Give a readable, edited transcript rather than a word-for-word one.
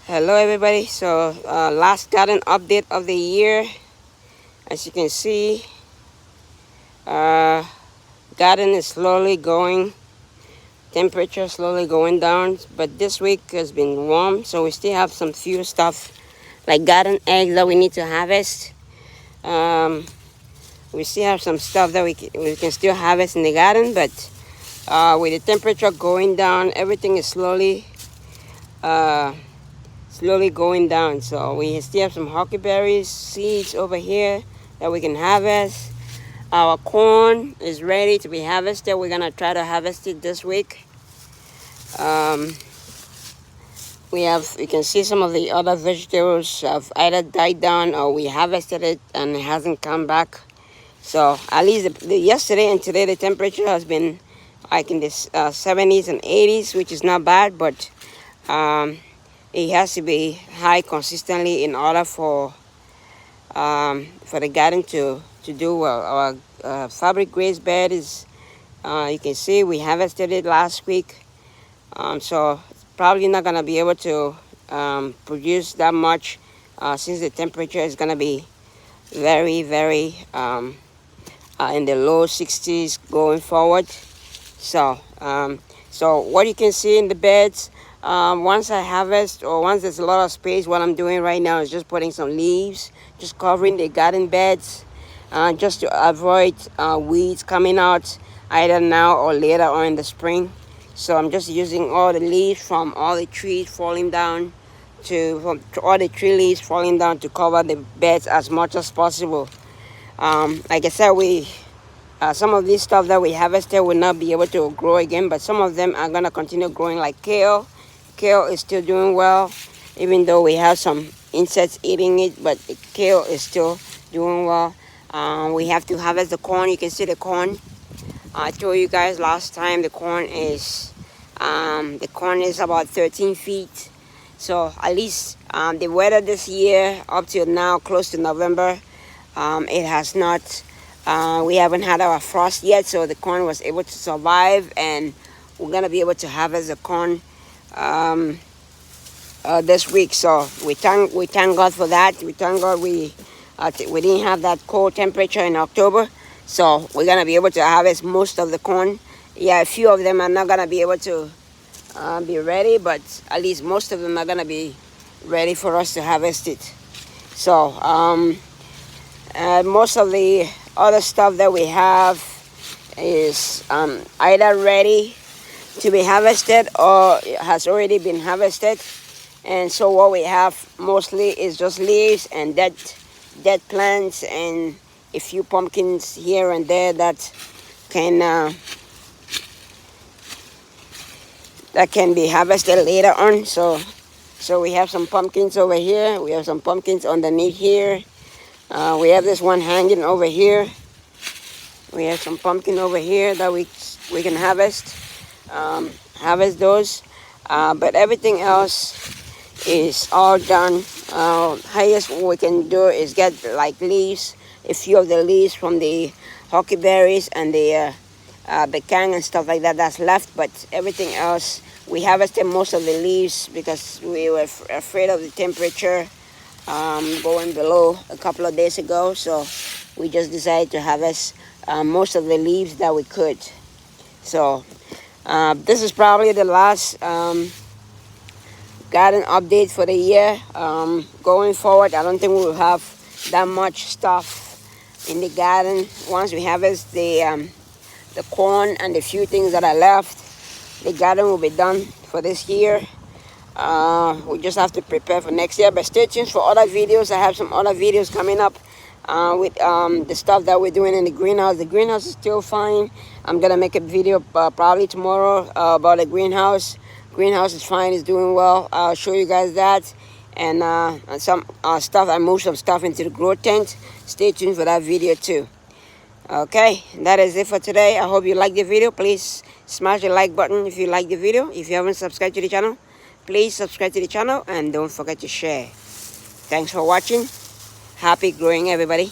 Hello everybody. So last garden update of the year. As you can see, uh, garden is slowly going, temperature slowly going down, but this week has been warm, so we still have some few stuff like garden eggs that we need to harvest. We still have some stuff that we can still harvest in the garden, but with the temperature going down, everything is slowly going down. So we still have some huckleberries seeds over here that we can harvest. Our corn is ready to be harvested. We're gonna try to harvest it this week. You can see some of the other vegetables have either died down or we harvested it and it hasn't come back. So at least yesterday and today the temperature has been like in the 70s and 80s, which is not bad, but it has to be high consistently in order for the garden to do well. Our fabric raised bed is, you can see we harvested it last week, so it's probably not gonna be able to produce that much since the temperature is gonna be very in the low 60s going forward. So what you can see in the beds, once I harvest or once there's a lot of space, what I'm doing right now is just putting some leaves, just covering the garden beds, just to avoid weeds coming out either now or later on in the spring. So I'm just using all the leaves from all the trees falling down to all the tree leaves falling down to cover the beds as much as possible. Like I said, some of this stuff that we harvested will not be able to grow again, but some of them are gonna continue growing, like kale. Kale is still doing well, even though we have some insects eating it, but the kale is still doing well. We have to harvest the corn. You can see the corn. I told you guys last time the corn is about 13 feet. So at least the weather this year up till now, close to November, it has not. We haven't had our frost yet, so the corn was able to survive, and we're gonna be able to harvest the corn this week. So we thank God for that. We thank God we didn't have that cold temperature in October, so we're gonna be able to harvest most of the corn. Yeah, a few of them are not gonna be able to be ready, but at least most of them are gonna be ready for us to harvest it. So most of the other stuff that we have is either ready to be harvested or has already been harvested. And so what we have mostly is just leaves and dead plants and a few pumpkins here and there that can be harvested later on. So we have some pumpkins over here. We have some pumpkins underneath here. We have this one hanging over here. We have some pumpkin over here that we can harvest those. But everything else is all done. Highest we can do is get like leaves, a few of the leaves from the huckleberries and the pecan and stuff like that that's left. But everything else, we harvested most of the leaves because we were afraid of the temperature going below a couple of days ago, so we just decided to harvest most of the leaves that we could. So this is probably the last garden update for the year. Going forward, I don't think we'll have that much stuff in the garden. Once we harvest the corn and the few things that are left, the garden will be done for this year. We just have to prepare for next year, but stay tuned for other videos. I have some other videos coming up with the stuff that we're doing in the greenhouse. The greenhouse is still fine. I'm gonna make a video probably tomorrow about the greenhouse. Greenhouse is fine, it's doing well. I'll show you guys that, and some stuff. I moved some stuff into the grow tent. Stay tuned for that video too. Okay, that is it for today. I hope you like the video. Please smash the like button if you like the video. If you haven't subscribed to the channel, please subscribe to the channel and don't forget to share. Thanks for watching. Happy growing, everybody.